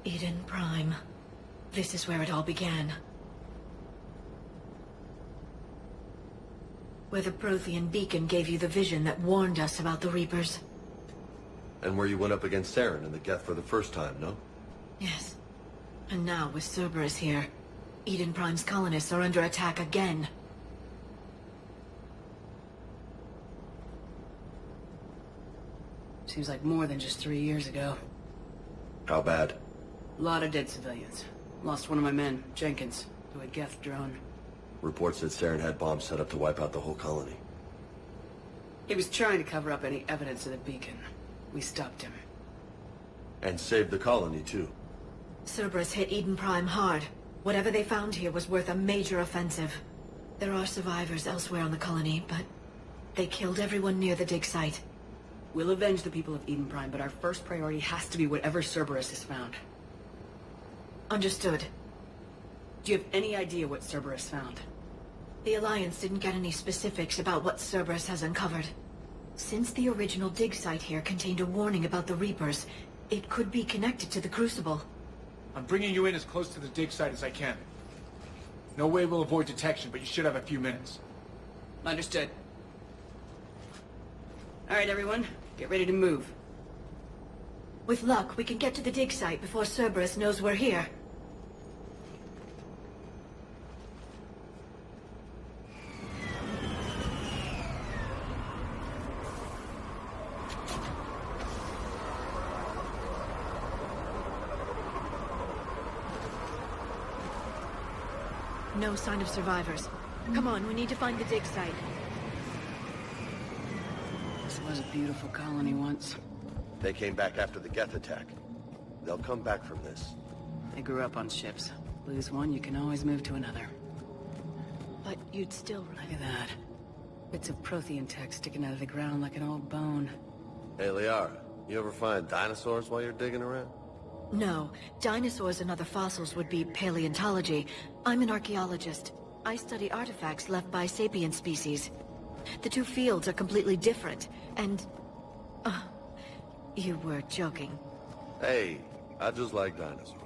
Eden Prime. This is where it all began. Where the Prothean beacon gave you the vision that warned us about the Reapers. And where you went up against Saren and the Geth for the first time, no? Yes. And now, with Cerberus here, Eden Prime's colonists are under attack again. Seems like more than just 3 years ago. How bad? A lot of dead civilians. Lost one of my men, Jenkins, to a Geth drone. Reports that Saren had bombs set up to wipe out the whole colony. He was trying to cover up any evidence of the beacon. We stopped him. And saved the colony, too. Cerberus hit Eden Prime hard. Whatever they found here was worth a major offensive. There are survivors elsewhere on the colony, but they killed everyone near the dig site. We'll avenge the people of Eden Prime, but our first priority has to be whatever Cerberus has found. Understood. Do you have any idea what Cerberus found? The Alliance didn't get any specifics about what Cerberus has uncovered. Since the original dig site here contained a warning about the Reapers, it could be connected to the Crucible. I'm bringing you in as close to the dig site as I can. No way we'll avoid detection, but you should have a few minutes. Understood. All right, everyone. Get ready to move. With luck, we can get to the dig site before Cerberus knows we're here. No sign of survivors. Come on, we need to find the dig site. This was a beautiful colony once. They came back after the Geth attack. They'll come back from this. They grew up on ships. Lose one, you can always move to another. But you'd still... Look at that. Bits of Prothean tech sticking out of the ground like an old bone. Hey, Liara, you ever find dinosaurs while you're digging around? No. Dinosaurs and other fossils would be paleontology. I'm an archaeologist. I study artifacts left by sapient species. The two fields are completely different, and... you were joking. Hey, I just like dinosaurs.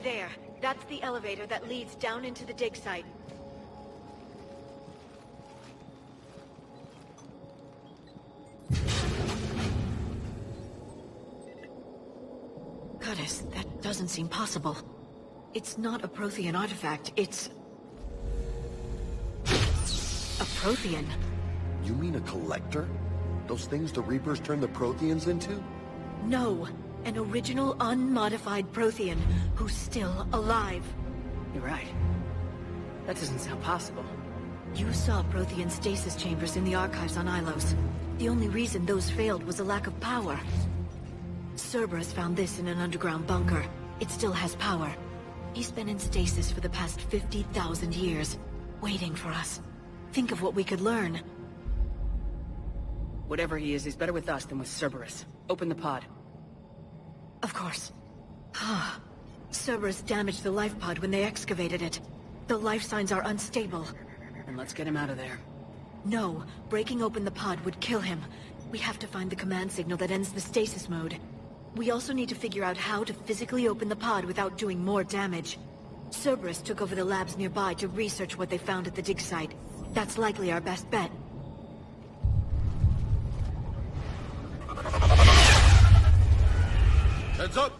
There. That's the elevator that leads down into the dig site. Goddess, that doesn't seem possible. It's not a Prothean artifact, it's... a Prothean. You mean a collector? Those things the Reapers turned the Protheans into? No, an original unmodified Prothean who's still alive. You're right. That doesn't sound possible. You saw Prothean stasis chambers in the archives on Ilos. The only reason those failed was a lack of power. Cerberus found this in an underground bunker. It still has power. He's been in stasis for the past 50,000 years, waiting for us. Think of what we could learn. Whatever he is, he's better with us than with Cerberus. Open the pod. Of course. Cerberus damaged the life pod when they excavated it. The life signs are unstable. And let's get him out of there. No, breaking open the pod would kill him. We have to find the command signal that ends the stasis mode. We also need to figure out how to physically open the pod without doing more damage. Cerberus took over the labs nearby to research what they found at the dig site. That's likely our best bet. Heads up!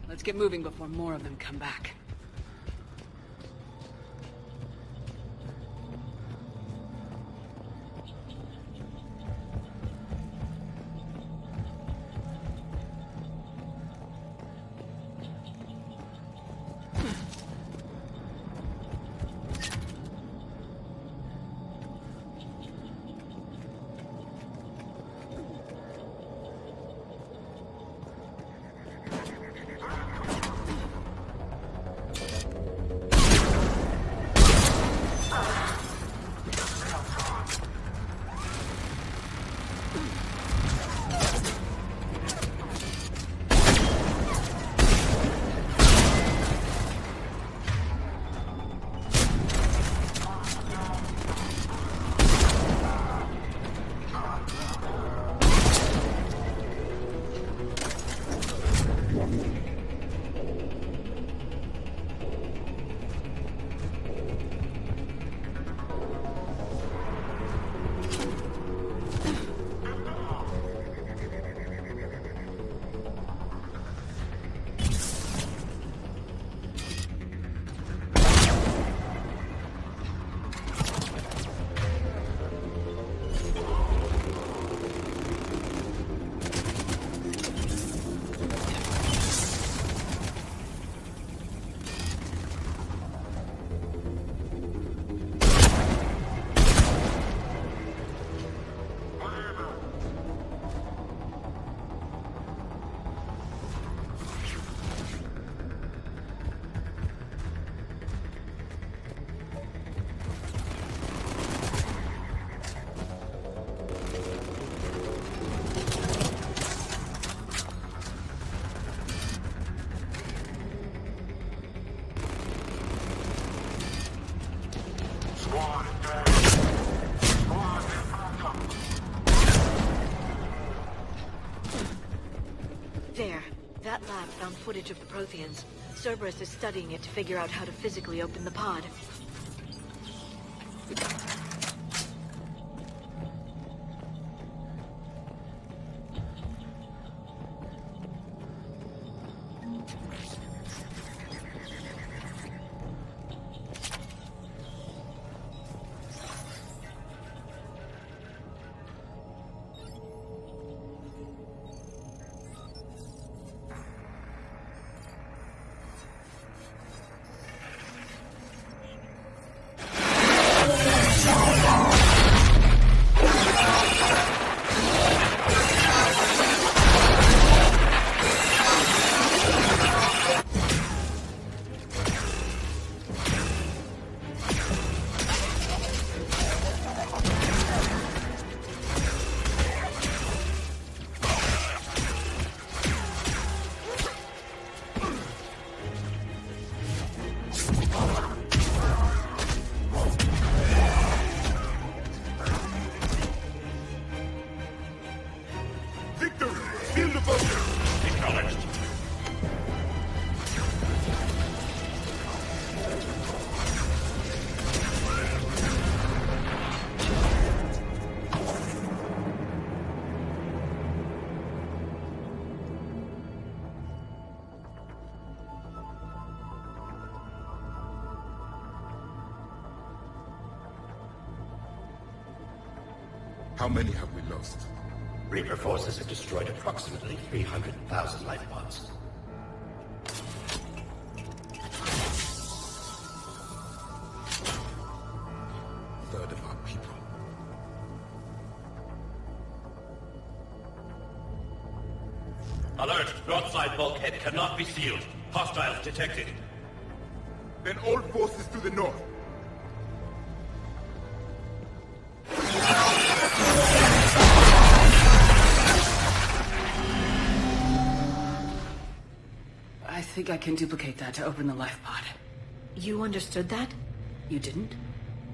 Let's get moving before more of them come back. There. That lab found footage of the Protheans. Cerberus is studying it to figure out how to physically open the pod. How many have we lost? Reaper forces have destroyed approximately 300,000 life pods. A third of our people. Alert! Broadside bulkhead cannot be sealed. Hostiles detected. Then all forces to the north. I think I can duplicate that to open the life pod. You understood that? You didn't?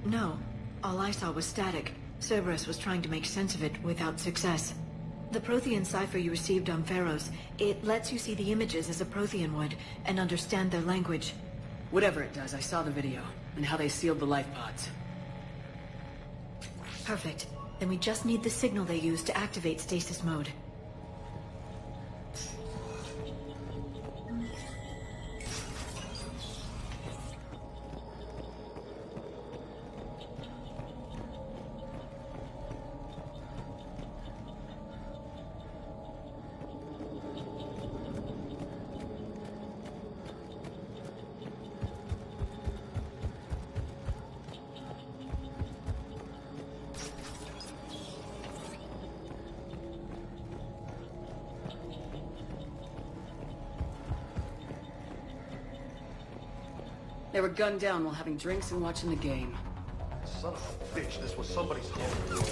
No. All I saw was static. Cerberus was trying to make sense of it without success. The Prothean cipher you received on Pharaohs, it lets you see the images as a Prothean would, and understand their language. Whatever it does, I saw the video, and how they sealed the life pods. Perfect. Then we just need the signal they use to activate stasis mode. They were gunned down while having drinks and watching the game. Son of a bitch, this was somebody's home.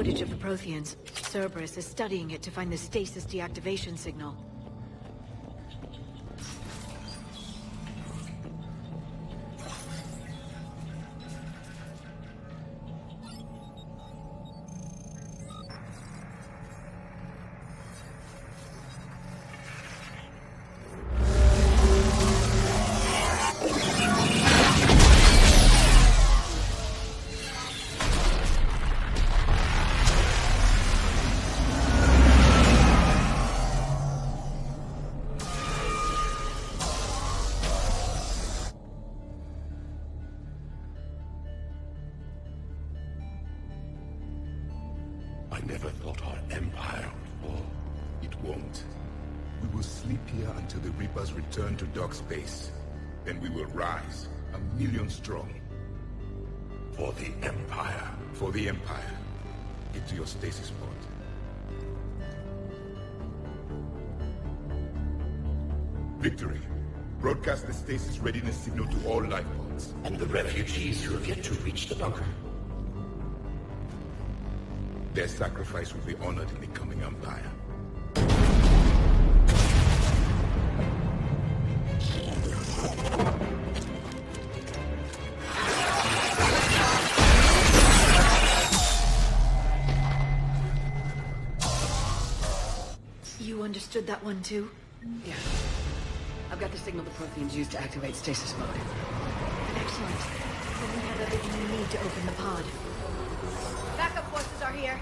footage of the Protheans. Cerberus is studying it to find the stasis deactivation signal. I never thought our empire would fall. It won't. We will sleep here until the Reapers return to dark space. Then we will rise, 1,000,000 strong. For the Empire. For the Empire. Get to your stasis pod. Victory. Broadcast the stasis readiness signal to all life pods. And the refugees who have yet to reach the bunker. Their sacrifice will be honored in the coming Empire. You understood that one too? Yeah. I've got the signal the Protheans use to activate stasis mode. Excellent. Then we have everything we need to open the pod. Backup forces are here.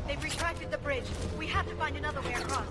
They've retracted the bridge. We have to find another way across.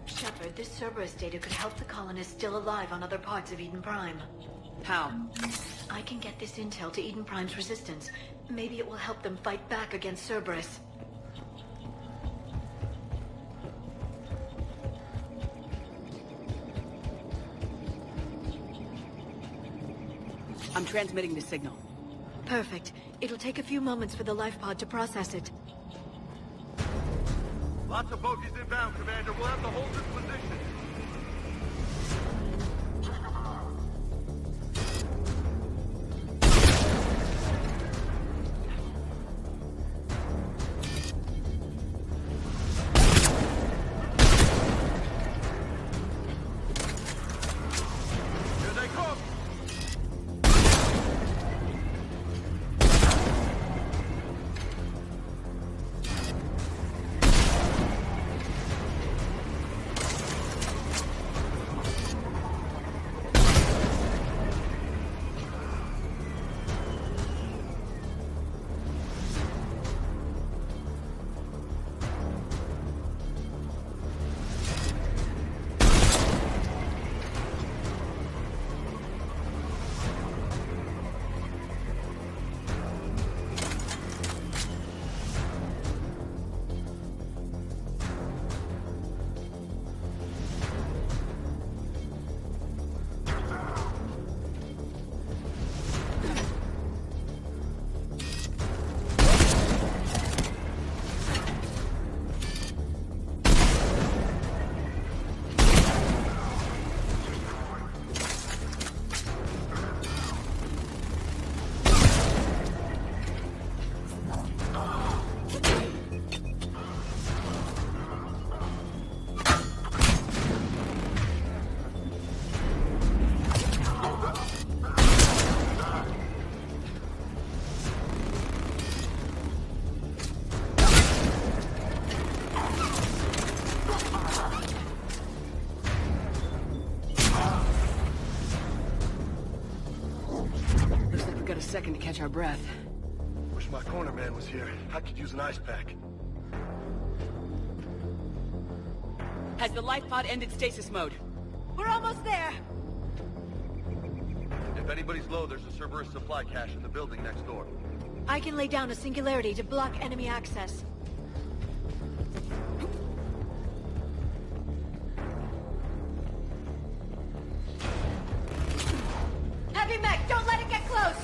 Shepard, this Cerberus data could help the colonists still alive on other parts of Eden Prime. How? I can get this intel to Eden Prime's resistance. Maybe it will help them fight back against Cerberus. I'm transmitting the signal. Perfect. It'll take a few moments for the life pod to process it. Lots of bogies inbound, Commander. We'll have to hold this position. Here they come! Got a second to catch our breath. Wish my corner man was here. I could use an ice pack. Has the life pod ended stasis mode? We're almost there! If anybody's low, there's a Cerberus supply cache in the building next door. I can lay down a singularity to block enemy access. Heavy mech, don't let it get close!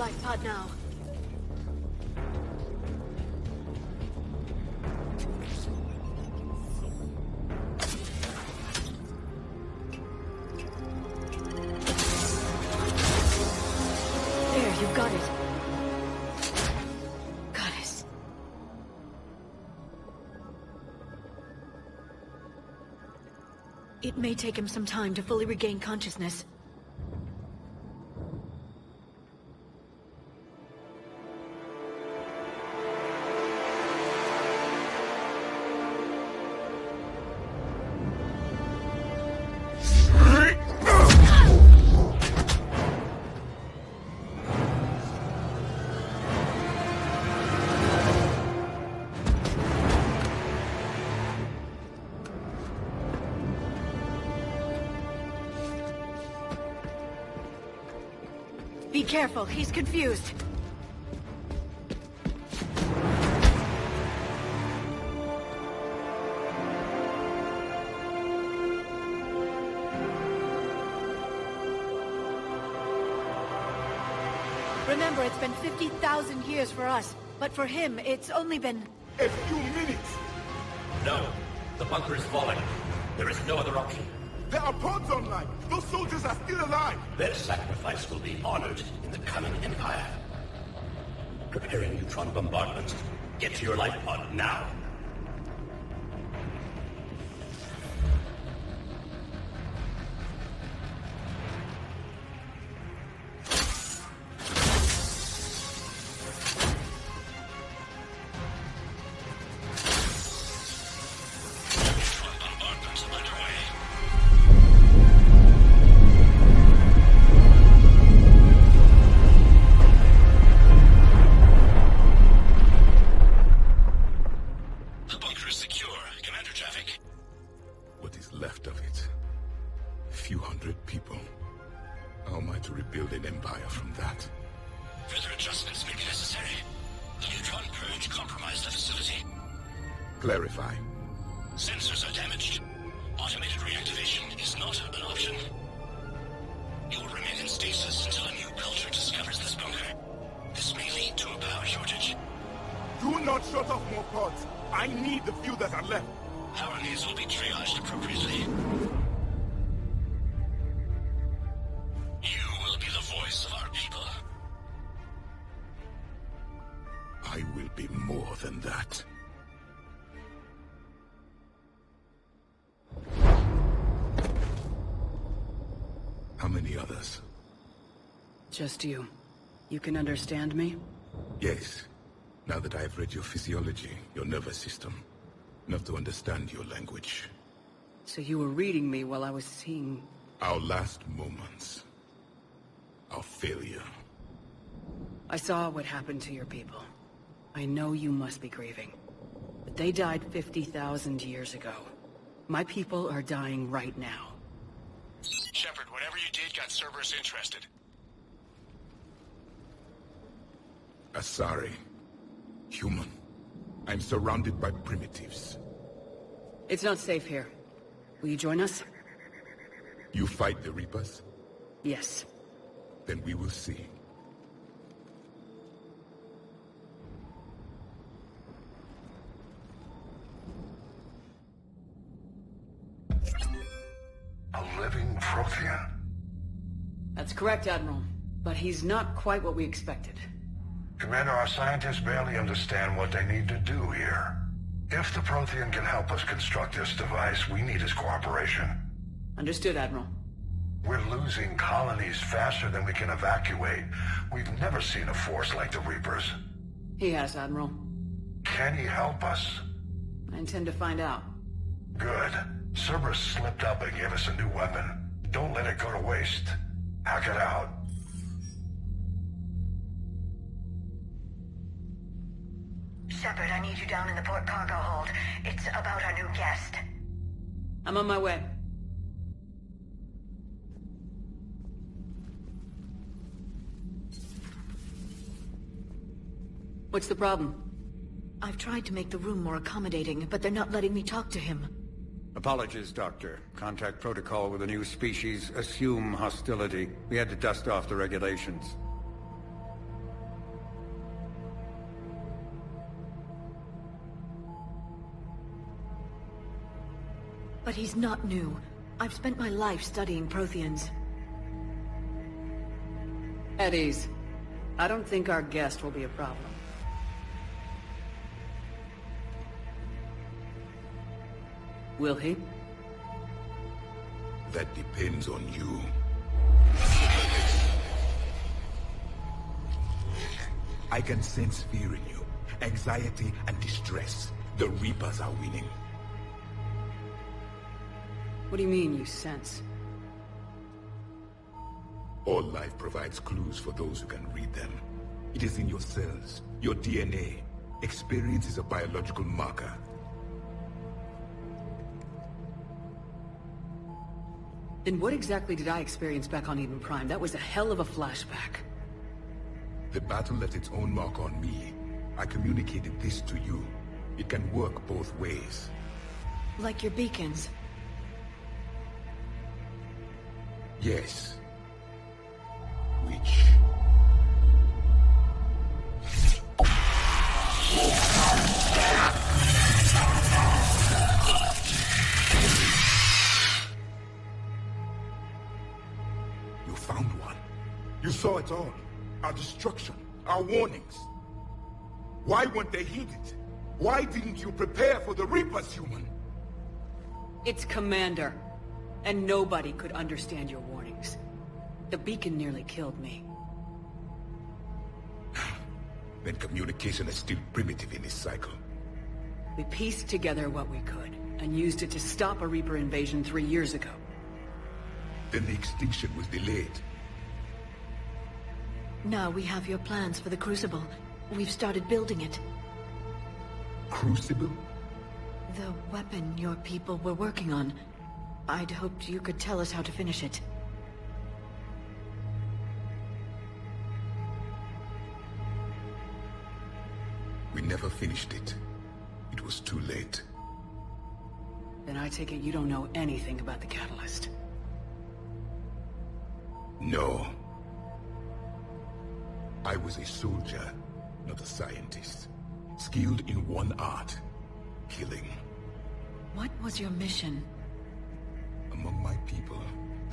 life pod now. There, you've got it. Goddess. It may take him some time to fully regain consciousness. Be careful, he's confused. Remember, it's been 50,000 years for us, but for him, it's only been... A few minutes! No, the bunker is falling. There is no other option. There are pods online! Those soldiers are still alive! Their sacrifice will be honored in the coming Empire. Preparing neutron bombardment. Get to your life pod now. Left of it. A few hundred people. How am I to rebuild an empire from that? Further adjustments may be necessary. The neutron purge compromised the facility. Clarify. Sensors are damaged. Automated reactivation is not an option. You will remain in stasis until a new culture discovers this bunker. This may lead to a power shortage. Do not shut off more pods. I need the few that are left. Our needs will be triaged appropriately. You will be the voice of our people. I will be more than that. How many others? Just you. You can understand me? Yes. Now that I have read your physiology, your nervous system. Enough to understand your language. So you were reading me while I was seeing... Our last moments. Our failure. I saw what happened to your people. I know you must be grieving. But they died 50,000 years ago. My people are dying right now. Shepard, whatever you did got Cerberus interested. Asari. Human. I'm surrounded by primitives. It's not safe here. Will you join us? You fight the Reapers? Yes. Then we will see. A living Prothean? That's correct, Admiral. But he's not quite what we expected. Commander, our scientists barely understand what they need to do here. If the Prothean can help us construct this device, we need his cooperation. Understood, Admiral. We're losing colonies faster than we can evacuate. We've never seen a force like the Reapers. He has, Admiral. Can he help us? I intend to find out. Good. Cerberus slipped up and gave us a new weapon. Don't let it go to waste. Hack it out. Shepard, I need you down in the port cargo hold. It's about our new guest. I'm on my way. What's the problem? I've tried to make the room more accommodating, but they're not letting me talk to him. Apologies, Doctor. Contact protocol with a new species. Assume hostility. We had to dust off the regulations. But he's not new. I've spent my life studying Protheans. At ease. I don't think our guest will be a problem. Will he? That depends on you. I can sense fear in you, anxiety and distress. The Reapers are winning. What do you mean, you sense? All life provides clues for those who can read them. It is in your cells, your DNA. Experience is a biological marker. Then what exactly did I experience back on Eden Prime? That was a hell of a flashback. The battle left its own mark on me. I communicated this to you. It can work both ways. Like your beacons. Yes. Which... You found one. You saw it all. Our destruction, our warnings. Why weren't they heeded? Why didn't you prepare for the Reapers, human? It's Commander. And nobody could understand your warnings. The beacon nearly killed me. Then communication is still primitive in this cycle. We pieced together what we could, and used it to stop a Reaper invasion 3 years ago. Then the extinction was delayed. Now we have your plans for the Crucible. We've started building it. Crucible? The weapon your people were working on. I'd hoped you could tell us how to finish it. We never finished it. It was too late. Then I take it you don't know anything about the catalyst. No. I was a soldier, not a scientist. Skilled in one art, killing. What was your mission? Among my people,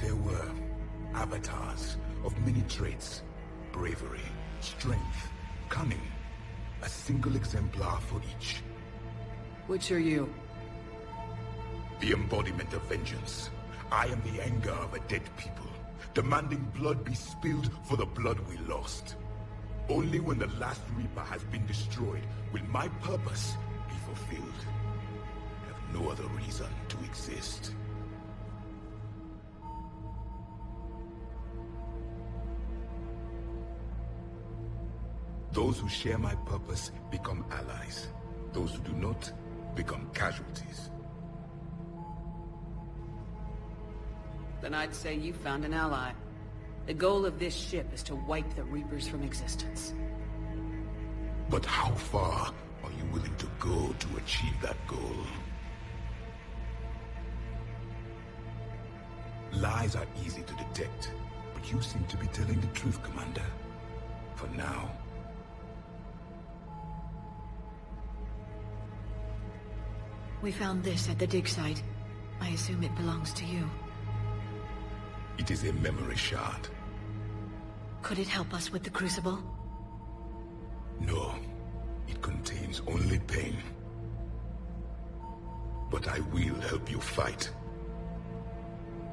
there were avatars of many traits. Bravery, strength, cunning. A single exemplar for each. Which are you? The embodiment of vengeance. I am the anger of a dead people, demanding blood be spilled for the blood we lost. Only when the last Reaper has been destroyed will my purpose be fulfilled. I have no other reason to exist. Those who share my purpose become allies. Those who do not become casualties. Then I'd say you found an ally. The goal of this ship is to wipe the Reapers from existence. But how far are you willing to go to achieve that goal? Lies are easy to detect, but you seem to be telling the truth, Commander. For now. We found this at the dig site. I assume it belongs to you. It is a memory shard. Could it help us with the Crucible? No. It contains only pain. But I will help you fight.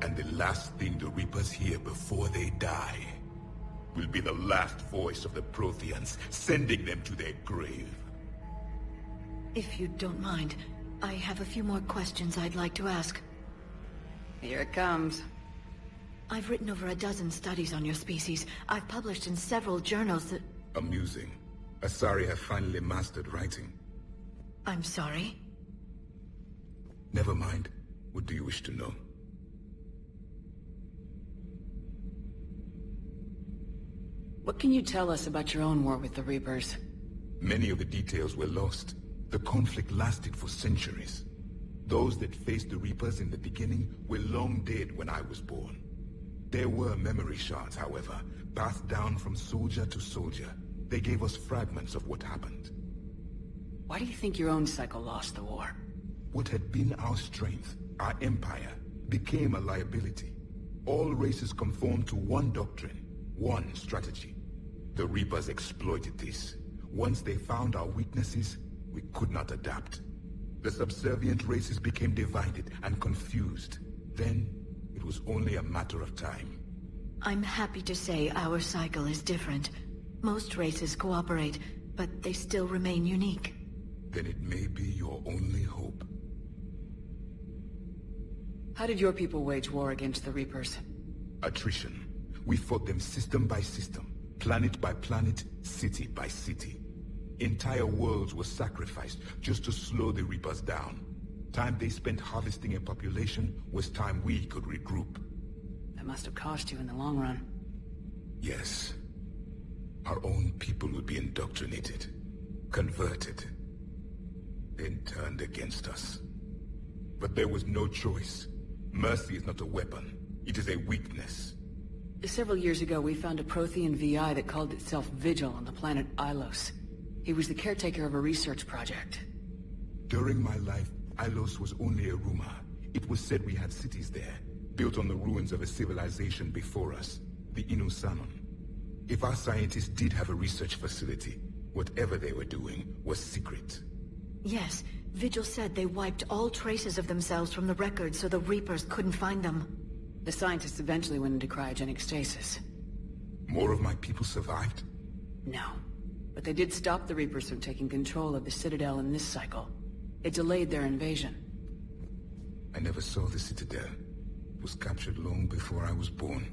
And the last thing the Reapers hear before they die will be the last voice of the Protheans, sending them to their grave. If you don't mind, I have a few more questions I'd like to ask. Here it comes. I've written over a dozen studies on your species. I've published in several journals that... Amusing. Asari have finally mastered writing. I'm sorry? Never mind. What do you wish to know? What can you tell us about your own war with the Reapers? Many of the details were lost. The conflict lasted for centuries. Those that faced the Reapers in the beginning were long dead when I was born. There were memory shards, however, passed down from soldier to soldier. They gave us fragments of what happened. Why do you think your own cycle lost the war? What had been our strength, our empire, became a liability. All races conformed to one doctrine, one strategy. The Reapers exploited this. Once they found our weaknesses, we could not adapt. The subservient races became divided and confused. Then, it was only a matter of time. I'm happy to say our cycle is different. Most races cooperate, but they still remain unique. Then it may be your only hope. How did your people wage war against the Reapers? Attrition. We fought them system by system, planet by planet, city by city. Entire worlds were sacrificed just to slow the Reapers down. Time they spent harvesting a population was time we could regroup. That must have cost you in the long run. Yes. Our own people would be indoctrinated, converted, then turned against us. But there was no choice. Mercy is not a weapon. It is a weakness. Several years ago, we found a Prothean VI that called itself Vigil on the planet Ilos. He was the caretaker of a research project. During my life, Ilos was only a rumor. It was said we had cities there, built on the ruins of a civilization before us, the Inusanon. If our scientists did have a research facility, whatever they were doing was secret. Yes, Vigil said they wiped all traces of themselves from the records so the Reapers couldn't find them. The scientists eventually went into cryogenic stasis. More of my people survived? No. But they did stop the Reapers from taking control of the Citadel in this cycle. It delayed their invasion. I never saw the Citadel. It was captured long before I was born.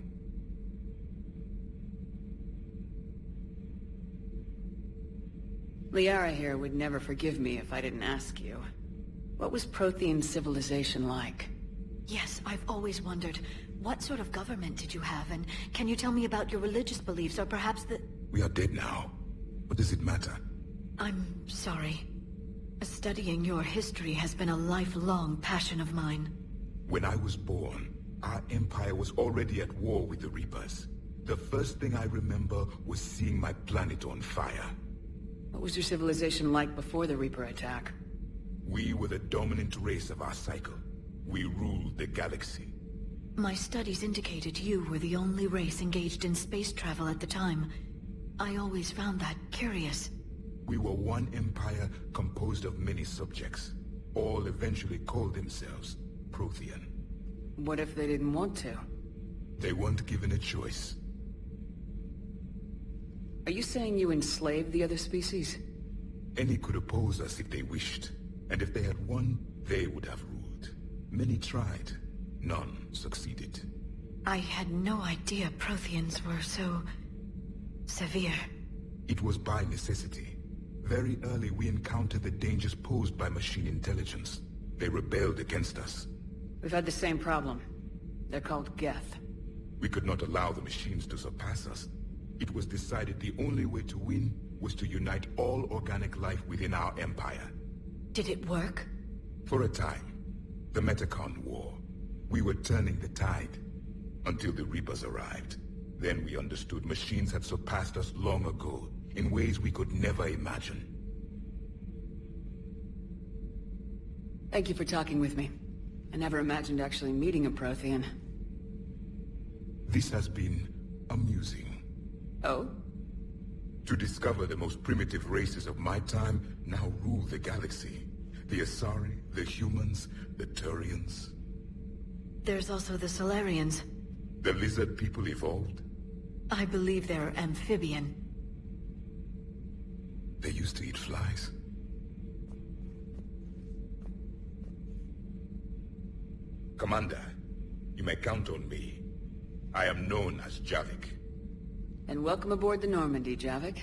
Liara here would never forgive me if I didn't ask you. What was Prothean civilization like? Yes, I've always wondered, what sort of government did you have, and can you tell me about your religious beliefs, or perhaps the... We are dead now. What does it matter? I'm sorry. Studying your history has been a lifelong passion of mine. When I was born, our empire was already at war with the Reapers. The first thing I remember was seeing my planet on fire. What was your civilization like before the Reaper attack? We were the dominant race of our cycle. We ruled the galaxy. My studies indicated you were the only race engaged in space travel at the time. I always found that curious. We were one empire composed of many subjects. All eventually called themselves Prothean. What if they didn't want to? They weren't given a choice. Are you saying you enslaved the other species? Any could oppose us if they wished. And if they had won, they would have ruled. Many tried. None succeeded. I had no idea Protheans were so... severe. It was by necessity. Very early we encountered the dangers posed by machine intelligence. They rebelled against us. We've had the same problem. They're called Geth. We could not allow the machines to surpass us. It was decided the only way to win was to unite all organic life within our empire. Did it work? For a time. The Metacon War. We were turning the tide. Until the Reapers arrived. Then we understood machines had surpassed us long ago, in ways we could never imagine. Thank you for talking with me. I never imagined actually meeting a Prothean. This has been amusing. Oh? To discover the most primitive races of my time now rule the galaxy. The Asari, the humans, the Turians. There's also the Solarians. The lizard people evolved? I believe they're amphibian. They used to eat flies. Commander, you may count on me. I am known as Javik. And welcome aboard the Normandy, Javik.